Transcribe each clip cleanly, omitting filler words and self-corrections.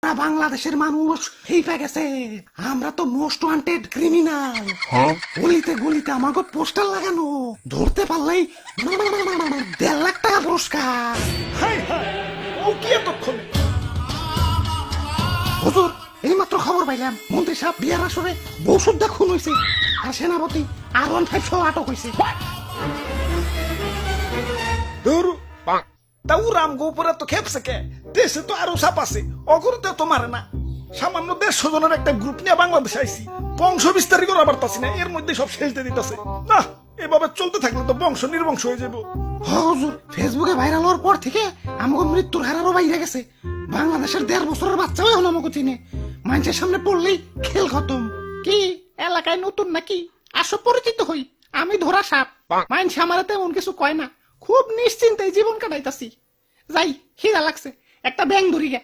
গোটা বাংলাদেশের মানুষ হেইপা গেছে। আমরা তো মোস্ট ওয়ান্টেড ক্রিমিনাল। গলিতে গলিতে আমাকে পোস্টার লাগানো, ধরতে পারলেই 1.5 লাখ টাকা পুরস্কার। হাই হাই, ও কি এতক্ষণ? হুজুর, এইমাত্র খবর পাইলাম মন্ত্রী সাহেব বিয়ার আসরে বৌসুদ্ধা খুন হয়েছে, আর সেনাপতি R15 সহ আটক হয়েছে। ধরু তাও রামগো উপরে তো খেপছে কে? দেশে তো আরো সাপ আছে, অগরতে তো মারে না। সামান্য 150 জনের একটা গ্রুপ নিয়ে বাংলাদেশে আইছি, বংশ বিস্তারই করা পারতাছি না, এর মধ্যে সব শেষতে দিতেছে না। এভাবে চলতে থাকলে তো বংশ নির্বংশ হয়ে যাবো। হুজুর, ফেসবুকে ভাইরাল হওয়ার পর থেকে আমাকে মৃত্যুর হার আরো বাইরে গেছে। বাংলাদেশের 1.5 বছরের বাচ্চাও এখন আমাকে চিনে। মানুষের সামনে পড়লেই খেল খতম। কি এলাকায় নতুন নাকি? আসো পরিচিত হই, আমি ধরা সাপ। মানুষ আমার তেমন কিছু কয় না, খুব নিশ্চিন্তে জীবন কাটাইতাছি। যাই, খিদা লাগছে, একটা ব্যাং ধরি গে।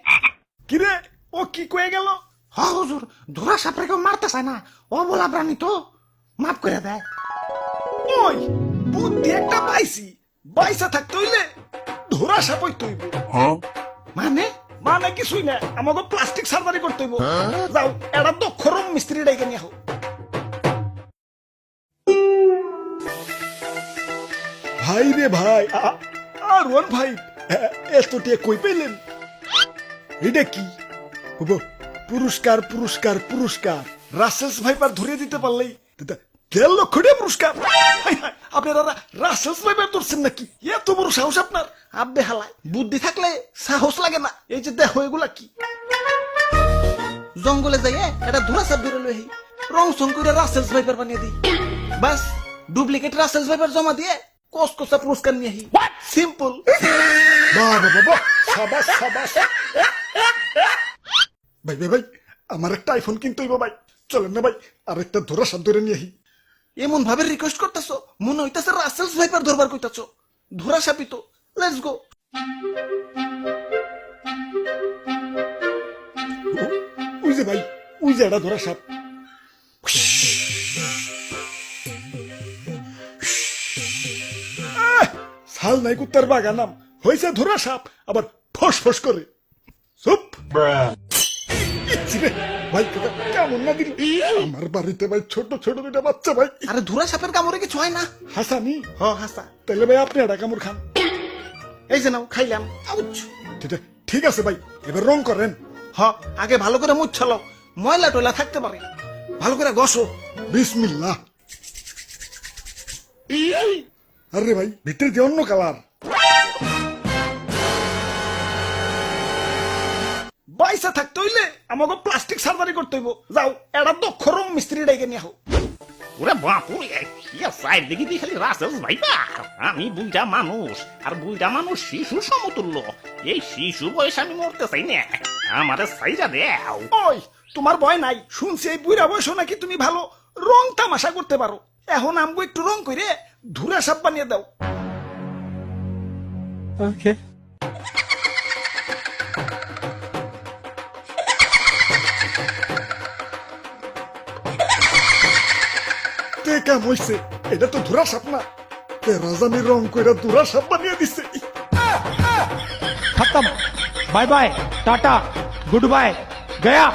কিরে, ও কি কয়ে গেল? হুজুর, ধরা সাপরে কেউ মারতে চায় না, অবলা প্রাণী তো, মাফ করে দেয়। ওই বুদ্ধি একটা পাইছি, বাইসা থাকতে হইলে ধরা সাপ হইতে হইব। মানে মানে কিছুই না, আমাকে প্লাস্টিক সার্জারি করতে হইব। যাও, এটা দক্ষ রং মিস্ত্রি ডাইকে নিয়ে আহো। ভাই রে ভাই, আর ওয়ান ভাই, এতটিয়া কই পেলেন? এটা কি? পুরস্কার পুরস্কার পুরস্কার, রাসেলস ভাইপার ধরিয়ে দিতে পারলেই 1.5 লক্ষ টাকা পুরস্কার। হাই হাই, আপনারা রাসেলস ভাইপার ধরছেন নাকি? এত বড় সাহস আপনার? আব্বে হালায়, বুদ্ধি থাকলে সাহস লাগে না। এই যে দেখো এগুলা কি? জঙ্গলে যাইয়ে এটা ধরা সাপ ধরে লই, রং সং করে রাসেলস ভাইপার বানিয়ে দিই। বাস ডুপ্লিকেট রাসেলস ভাইপার জমা দিয়ে কসকসা পুরস্কার নিয়ে আহি। সিম্পল। বাহ বাহ বাহ, সাবাস সাবাস। ভাই ভাই ভাই, আমার একটা আইফোন কিনতে হইব ভাই। চলেন না ভাই, আর একটা ধরা সাপ ধরে নিয়ে আহি। এমন ভাবে রিকোয়েস্ট করতেছো, মনে হইতাছে রাসেলস ভাইপার ধরবার কইতাছো। ধরা সাপই তো, লেটস গো। ওই যে ভাই, ওই যে এটা ধরা সাপ। সাল নাই কুত্তার বাগানাম হয়েছে ধরা সাপ, আবার ফস ফস করে। চুপ ভাই, কেমন না দিল আমার বাড়িতে ভাই, ছোট ছোট দুটা বাচ্চা ভাই। আরে ধরা সাপের কামড়ে কিছু হয় না। হাসানি? হ হাসা। তাহলে ভাই আপনি একটা কামড় খান। এই যে নাও, খাইলাম। ঠিক আছে ভাই, এবার রং করেন। হ, আগে ভালো করে মুছালো, ময়লা টয়লা থাকতে পারে। ভালো করে ঘষো। বিসমিল্লাহ। আরে ভাই, ভিতরে যে অন্য কালার। বাইসা থাকতে হইলে আমাকে প্লাস্টিক সার্জারি করতে হইব। যাও, এটা দক্ষ রং মিস্ত্রি ডাইকে নিয়ে আহো। ওরে বাপুরে, সাইড দিকে দিয়ে খালি রাসেলস ভাইবা। আমি বুইটা মানুষ, আর বুইটা মানুষ শিশু সমতুল্য। এই শিশু বয়স আমি মরতে চাই না, আমারে সাইজা দেও। ওই, তোমার ভয় নাই? শুনছি এই বুড়া বয়স নাকি তুমি ভালো রং তামাশা করতে পারো। এখন আমগো একটু রং করে ধুরা সাপ বানিয়ে দাও। ওকে। কাম হইছে, এটা তো ধুরা সাপ না। রাজানি রং করে ধুরা সাপ বানিয়ে দিছে। खत्म। Bye bye, tata, goodbye, गया।